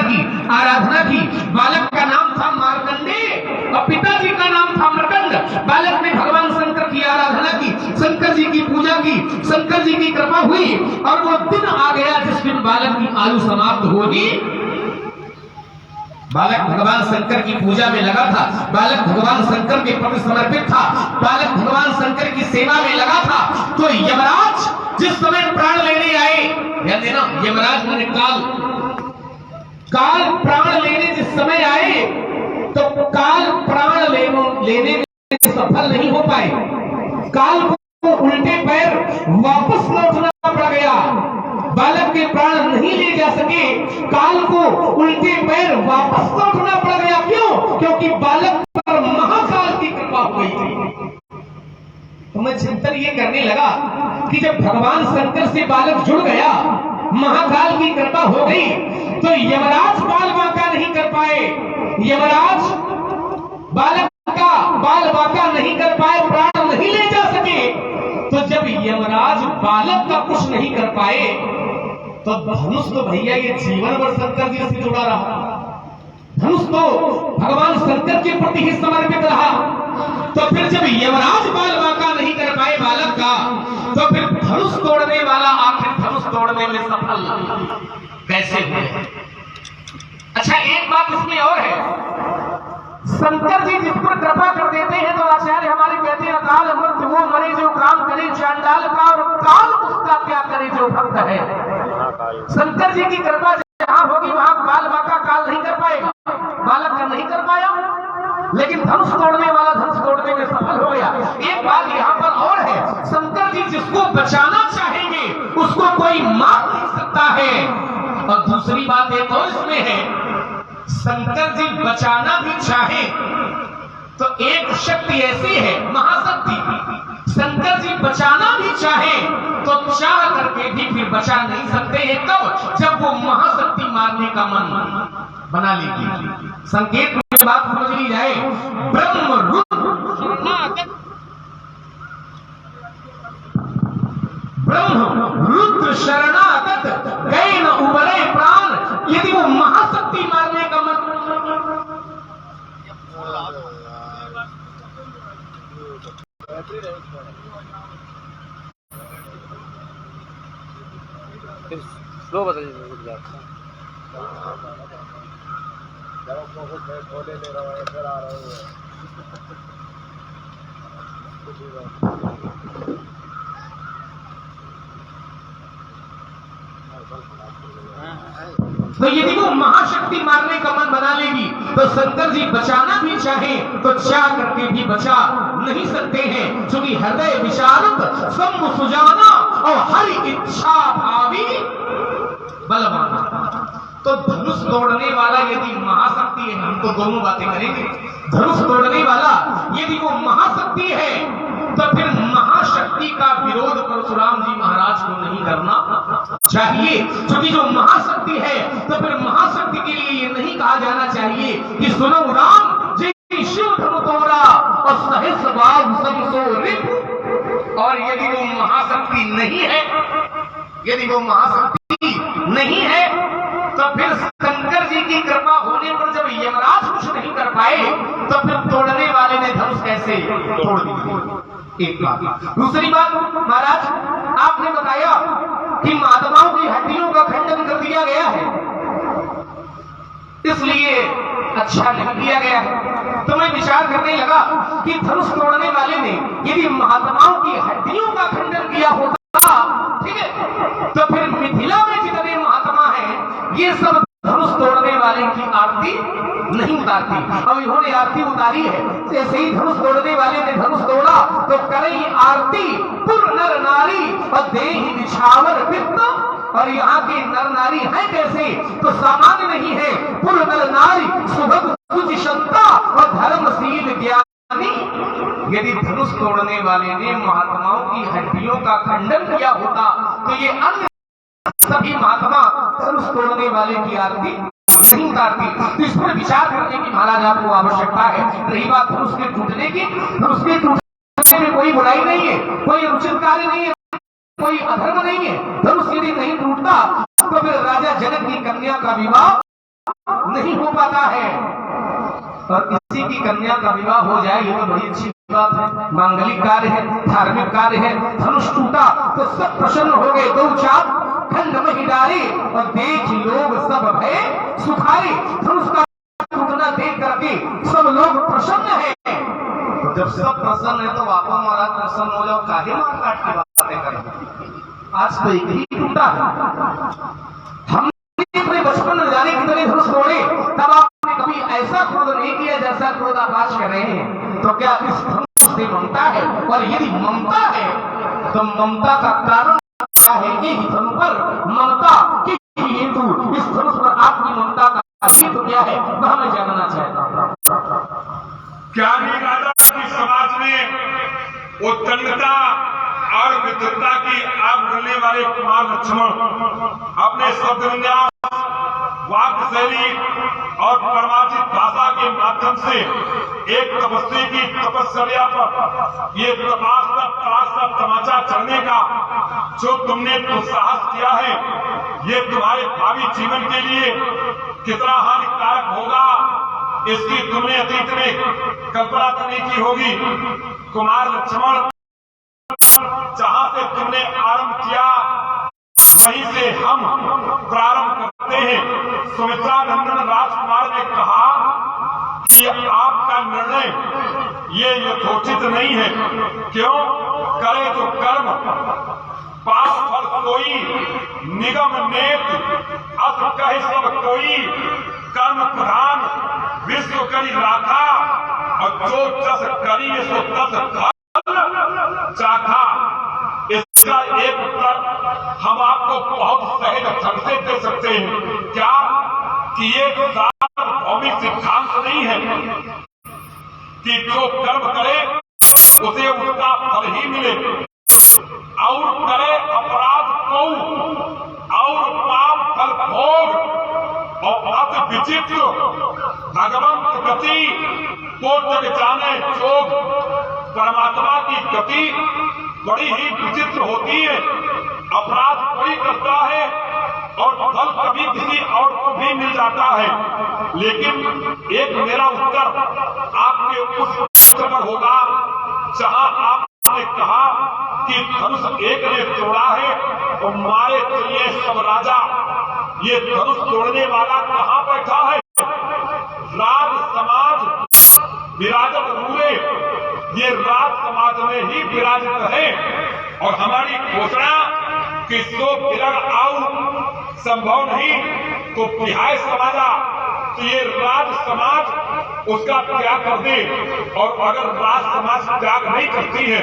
की आराधना की। बालक का नाम था मार्कंडे और पिताजी का नाम था मर्कंड। बालक ने भगवान शंकर की आराधना की, शंकर जी की पूजा की, शंकर जी की कृपा हुई और वो दिन आ गया जिस दिन बालक की आयु समाप्त होगी। बालक भगवान शंकर की पूजा में लगा था, बालक भगवान शंकर के प्रति समर्पित था, बालक भगवान शंकर की सेवा में लगा था। तो यमराज जिस समय प्राण लेने आए, ध्यान देना, यमराज ने काल प्राण लेने जिस समय आए तो काल प्राण लेने में सफल नहीं हो पाए। काल को उल्टे पैर वापस लौटना पड़ गया। बालक के प्राण नहीं ले जा सके, काल को उल्टे पैर वापस लौटना पड़ गया। क्यों? क्योंकि बालक पर महाकाल की कृपा हुई थी। तो मैं चिंतन ये करने लगा कि जब भगवान शंकर से बालक जुड़ गया, महाकाल की कृपा हो गई, तो यमराज बाल बांका नहीं कर पाए। यमराज बालक का बाल बांका नहीं कर पाए, प्राण नहीं ले जा सके। तो जब यमराज बालक का कुछ नहीं कर पाए तो धनुष तो भैया ये जीवन भर शंकर जी से जुड़ा रहा। धनुष तो भगवान शंकर के प्रति ही समर्पित रहा। तो फिर जब यमराज बाल बांका नहीं कर पाए बालक का, तो फिर धनुष तोड़ने वाला आखिर धनुष तोड़ने में सफल कैसे हुए? अच्छा, एक बात इसमें और है, शंकर जी जिस पर कृपा कर देते हैं तो आचार्य हमारे कहते हैं अकाल अमृत वो मरे जो काम करे चांडाल का, और काल उसका क्या करे जो भक्त है। शंकर जी की कृपा जहां होगी वहां बाल बांका काल नहीं कर पाएगा, बालक का नहीं कर पाया, लेकिन धनुष तोड़ने वाला धनुष तोड़ने में सफल हो गया। एक बात यहाँ पर और है, शंकर जी जिसको बचाना चाहेंगे उसको कोई मार नहीं सकता है। और दूसरी बात एक और इसमें है, शंकर जी बचाना भी चाहे तो एक शक्ति ऐसी है महाशक्ति, शंकर जी बचाना भी चाहे तो चाह करके भी फिर बचा नहीं सकते हैं। कब? जब वो महाशक्ति मारने का मन बना लेगी। संकेत में बात समझ ली जाए, ब्रह्म रुद्र शरणागत गए न उबरे प्राण, यदि वो महाशक्ति मारने का मन स्लो बताइए। तो यदि वो महाशक्ति मारने का मन बना लेगी तो शंकर जी बचाना भी चाहे तो चाह करके भी बचा नहीं सकते हैं, क्योंकि हृदय विशारद शंभु सुजाना और हरि इच्छा भावी बलवाना। तो धनुष तोड़ने वाला यदि महाशक्ति है, हम तो दोनों बातें करेंगे, धनुष तोड़ने वाला यदि वो महाशक्ति है तो फिर महाशक्ति का विरोध परशुराम जी महाराज को नहीं करना चाहिए। क्योंकि जो महाशक्ति है तो फिर महाशक्ति के लिए ये नहीं कहा जाना चाहिए कि सुनो राम जी शिव धनु तोड़ा और सहस बाग समसो रिप। और यदि वो महाशक्ति नहीं है, यदि वो महाशक्ति नहीं है तो फिर शंकर जी की कृपा होने पर जब यमराज कुछ नहीं कर पाए तो फिर तोड़ने वाले ने धनुष कैसे तोड़ दिया। एक बात। दूसरी बात, महाराज आपने बताया कि महात्माओं की हड्डियों का खंडन कर दिया गया है, इसलिए अच्छा नहीं किया गया है। तो मैं विचार करने लगा कि धनुष तोड़ने वाले ने यदि महात्माओं की हड्डियों का खंडन किया होता, ठीक है, तो फिर मिथिला में जितने महात्मा हैं ये सब धनुष तोड़ने वाले की आरती नहीं उतारती। अब इन्होंने आरती उतारी है, जैसे ही धनुष तोड़ने वाले ने धनुष तोड़ा तो करे आरती पुर नर नारी और देहि निछावर पित्त। और यहाँ के नर नारी है कैसे? तो सामान्य नहीं है, पुर नर नारी सुभग सुचिशंता और धर्मशील ज्ञानी। यदि धनुष तोड़ने वाले ने महात्माओं की हड्डियों का खंडन किया होता तो ये अन्य सभी महात्मा धनुष तोड़ने वाले की आरती नहीं उतारती। तो इस पर विचार करने की महाराज आपको आवश्यकता है। रही बात धनुष के टूटने की, धनुष के टूटने में कोई बुराई नहीं है, कोई अनुचित कार्य नहीं है, कोई अधर्म नहीं है। धनुष यदि नहीं टूटता तो फिर राजा जनक की कन्या का विवाह नहीं हो पाता है। और किसी की कन्या का विवाह हो जाए ये तो बड़ी अच्छी बात है, मांगलिक कार्य है, धार्मिक कार्य है। धनुष टूटा तो सब प्रसन्न हो गए, दो चाप खंड में ही डाली और देख लोग सब भय सुखारी। धनुष का टूटना देख करके सब लोग प्रसन्न है। तो जब सब प्रसन्न है तो वापा महाराज प्रसन्न हो जाओ, काहे मार काट की बातें करें। आज तो एक ही टूटा है। हमने अपने बचपन में जाने कितने धनुष तोड़े, तब आपने कभी ऐसा क्रोध नहीं किया जैसा क्रोध आप आज कर रहे हैं। तो क्या इस धनुष से ममता है? और यदि ममता है तो ममता का कारण क्या है? कि धनुष पर ममता की हेतु इस धनुष पर आपकी ममता का हेतु क्या है वह मैं जानना चाहता हूँ। क्या नहीं राजा की समाज में उत्तंडता और मित्रता की आग गलने वाले कुमार लक्ष्मण अपने शब्द विन्यास, वाक्य शैली और परमार्थिक भाषा के माध्यम से एक तपस्वी की तपस्या पर ये तमाचा चढ़ने का जो तुमने दुस्साहस किया है, ये तुम्हारे भावी जीवन के लिए कितना हानिकारक होगा इसकी तुमने अतीत में कल्पना तो नहीं की होगी। कुमार लक्ष्मण, जहां से तुमने आरंभ किया वहीं से हम प्रारंभ करते हैं। सुमित्रा नंदन राजकुमार ने कहा कि आपका निर्णय ये यथोचित नहीं है। क्यों? करे जो कर्म पाप फल कोई, निगम नेत अथ कहे सब कोई, कर्म प्रधान विश्व करी राखा, और जो जस करी सो तस चाखा। इसका एक उत्तर हम आपको बहुत सहज ढंग से दे सकते हैं। क्या कि ये सार्वभौमिक सिद्धांत नहीं है कि जो कर्म करे उसे उसका फल ही मिले, और करे अपराध को और पाप फल भोग, और अति विचित्र भगवंत गति को जग जाने जोग। परमात्मा की गति बड़ी ही विचित्र होती है। अपराध कोई करता है और फल कभी किसी और को भी मिल जाता है। लेकिन एक मेरा उत्तर आपके उस प्रश्न पर होगा जहां आपने कहा कि धनुष एक ने तोड़ा है और मारे चलिए सब राजा। ये धनुष तोड़ने वाला कहाँ बैठा है? राज समाज विराजत रूरे, ये राज समाज में ही विराजित है। और हमारी घोषणा कि सो विरग आऊ संभव नहीं तो तिहाई समाजा, तो ये राज समाज उसका त्याग कर दे। और अगर राज समाज त्याग नहीं करती है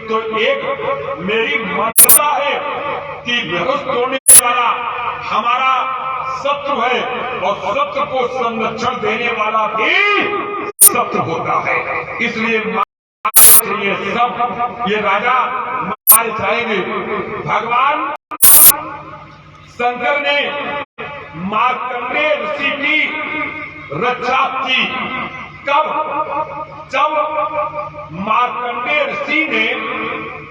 तो एक मेरी मान्यता है कि धनुष तोड़ने वाला हमारा शत्रु है, और शत्रु को संरक्षण देने वाला भी शत्रु होता है। इसलिए ये सब ये राजा मारे जाएंगे। भगवान शंकर ने मार्कंडेय ऋषि की रक्षा की। कब? जब मार्कंडेय ऋषि ने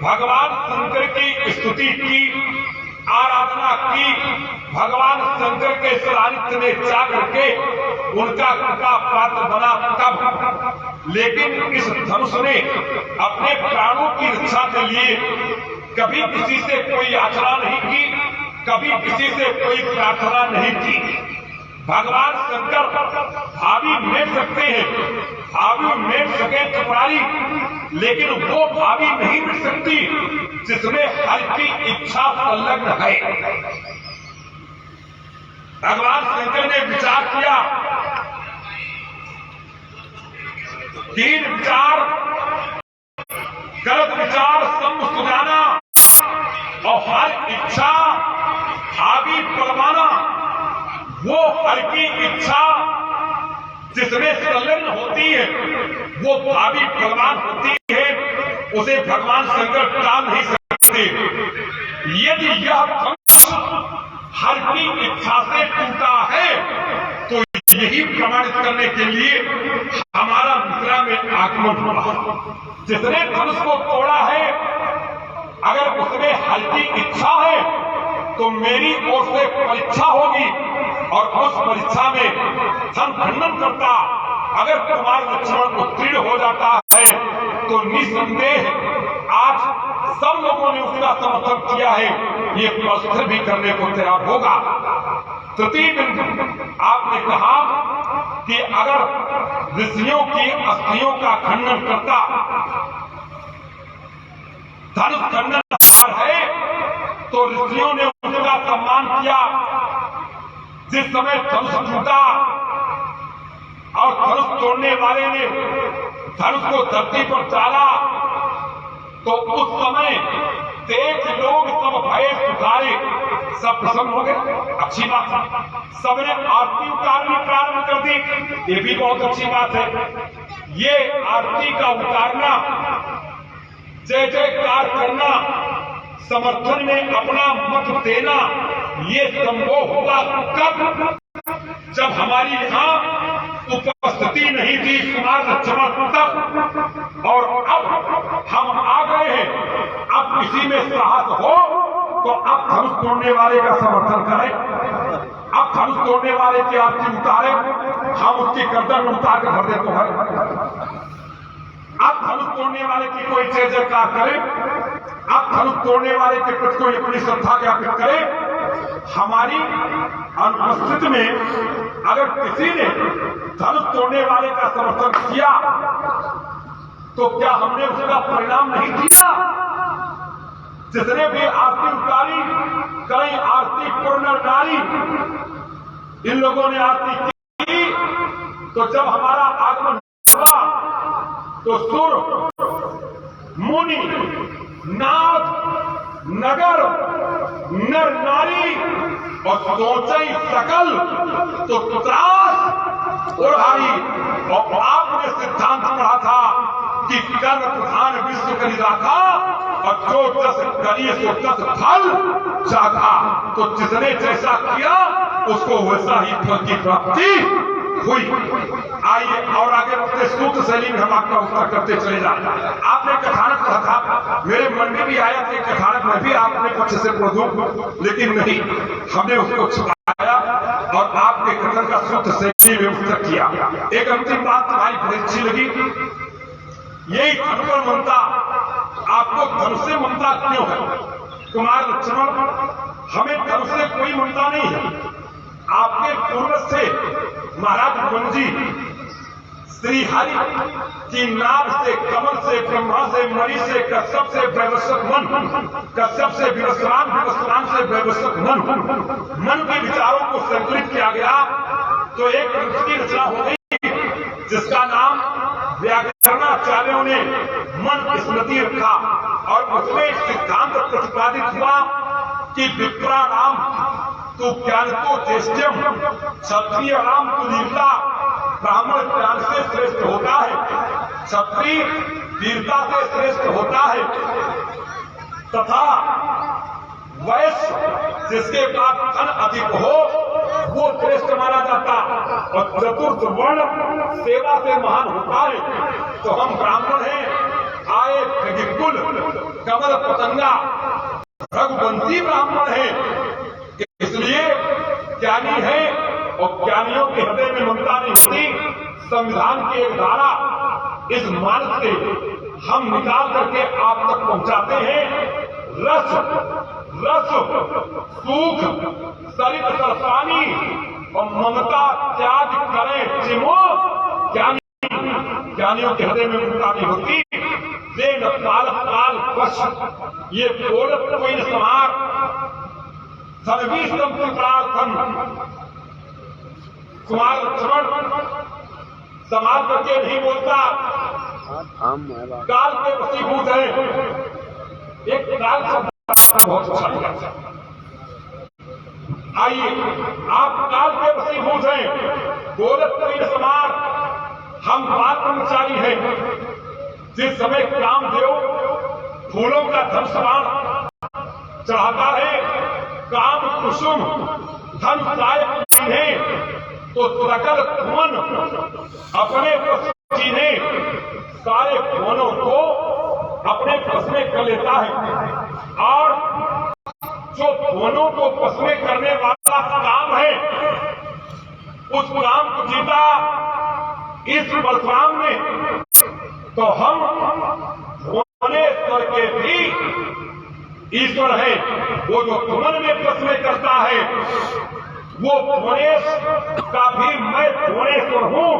भगवान शंकर की स्तुति की, आराधना की, भगवान शंकर के सानिध्य में जाकर के उनका कृपा पात्र बना तब। लेकिन इस धनुष ने अपने प्राणों की रक्षा के लिए कभी किसी से कोई याचना नहीं की, कभी किसी से कोई प्रार्थना नहीं की। भगवान शंकर भावी मेट सकते हैं, भावी मेट सके त्रिपुरारी, लेकिन वो भावी नहीं मिट सकती जिसमें हर की इच्छा संलग्न है। भगवान शंकर ने विचार किया, तीन विचार, गलत विचार सुजाना और हर इच्छा भावी फलवाना। वो हर की इच्छा जिसमें संलग्न होती है वो भावी फलवान होती है, उसे भगवान शंकर टाल नहीं सकते। यदि यह धनुष हर की इच्छा से टूटा है तो यही प्रमाणित करने के लिए हमारा मिथिला में आगमन हुआ। जिसने धनुष को तोड़ा है अगर उसमें हल्की इच्छा है तो मेरी ओर से परीक्षा होगी, और उस परीक्षा में धन खंडन करता अगर कुमार लक्ष्मण उत्तीर्ण हो जाता है तो निस्संदेह आज सब लोगों ने उसका समर्थन किया है, ये पस्तर भी करने को तैयार होगा। तृतीय बिंदु आपने कहा कि अगर ऋषियों की अस्थियों का खंडन करता धनुष खंडन है तो ऋषियों ने उसका सम्मान किया। जिस समय धनुष टूटा और धनुष तोड़ने वाले ने धनुष को धरती पर डाला तो उस समय देख लोग सब भय उतारे, सब प्रसन्न हो गए, अच्छी बात है। सबने आरती उतारनी प्रारंभ कर दी, ये भी बहुत अच्छी बात है। ये आरती का उतारना, जय जयकार करना, समर्थन में अपना मत देना, ये संभव होगा कब? जब हमारी यहाँ उपस्थिति नहीं थी कुमार लक्ष्मण तक, और अब हम आ गए हैं। अब किसी में साहस हो तो अब धनुष तोड़ने वाले का समर्थन करें, अब धनुष तोड़ने वाले की आरती उतारे, हम उसकी गर्दन में उतार के भर दे तो है। अब धनुष तोड़ने वाले की कोई जय जयकार करे, अब धनुष तोड़ने वाले के प्रति कोई अपनी श्रद्धा ज्ञापित करे। हमारी अनुपस्थिति में अगर किसी ने धनुष तोड़ने वाले का समर्थन किया तो क्या हमने उसका परिणाम नहीं दिया? जिसने भी आरती उतारी, कई आरती पूर्ण नारी, इन लोगों ने आरती की तो जब हमारा आगमन हुआ तो सुर, मुनि, नाथ, नगर, नर नारी और सोचई सकल तो त्रास उड़ाई। और आपने सिद्धांत पढ़ा था कि कर्म प्रधान विश्व करी राखा और जो जस करिए सो तस फल चाखा। तो जिसने जैसा किया उसको वैसा ही फल की प्राप्ति हुई। आइए और आगे अपने सूत्र शैली में हम आपका उत्तर करते चले जाते। आपने कथानक कहा था, मेरे मन में भी आया कि कथानक में भी आपने कुछ से पढ़ दूं, लेकिन नहीं, हमने उसको छुपाया और आपके कथन का सूत्र शैली में उत्तर किया। एक अंतिम बात तुम्हारी बड़ी अच्छी लगी, यही धनुष ममता, आपको धनुष से ममता क्यों है? कुमार लक्ष्मण, हमें धनुष से कोई ममता नहीं है। आपके पूर्वज से महाराज गुंजी श्री हरि की नाभ से, कमल से, ब्रह्मा से, मणि से, कश्यप से वैवस्वत मन, कश्यप से विवस्वान, विवस्वान से वैवस्वत मन के विचारों को संकलित किया गया तो एक ग्रंथ की रचना हो गई जिसका नाम व्याकरणाचार्यों ने मन स्मृति रखा। और उसमें सिद्धांत प्रतिपादित हुआ कि विप्राणाम तो ज्ञान तो ज्येष्ठ्यम, क्षत्रिय राम तो वीरता, ब्राह्मण ज्ञान से श्रेष्ठ होता है, क्षत्रिय वीरता से श्रेष्ठ होता है, तथा वैश्य जिसके पास धन अधिक हो वो श्रेष्ठ माना जाता, और चतुर्थ वर्ण सेवा से महान होता है। तो हम ब्राह्मण हैं, आए कुल कमल पतंगा रघुवंशी ब्राह्मण हैं, इसलिए ज्ञानी है और ज्ञानियों के हृदय में ममता नहीं होती। संविधान की एक धारा इस मार्ग से हम निकाल करके आप तक पहुंचाते हैं। रस रस सुख सरित सरसानी और ममता त्याग करें जिमो ज्ञानियों के हृदय में ममता नहीं होती। वे न काल काल वश ये बोलत कोई न समार सर्वीस्तम प्रार्थन। कुमार लक्ष्मण समाज करके नहीं बोलता, काल के वशीभूत है। एक काल शब्द बहुत अच्छा लगा। आइए, आप काल के वशीभूत हैं, बोलत कोई न समार। हम बाल ब्रह्मचारी हैं। जिस समय कामदेव फूलों का धन समान चढ़ाता है, काम कुसुम धन सायक चिन्हे तो सकल भुवन अपने वश चिन्हे, सारे भुवनों को अपने वश में कर लेता है। और जो भुवनों को वश में करने वाला काम है उस राम को जीता इस परशुराम ने, तो हम भुवनेश्वर के भी ईश्वर है। वो जो तुमन में प्रश्न करता है वो भुवनेश का भी मैं भुवनेश्वर हूं,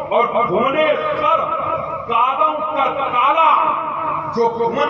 और भुवनेश्वर कादम का काला जो भुवन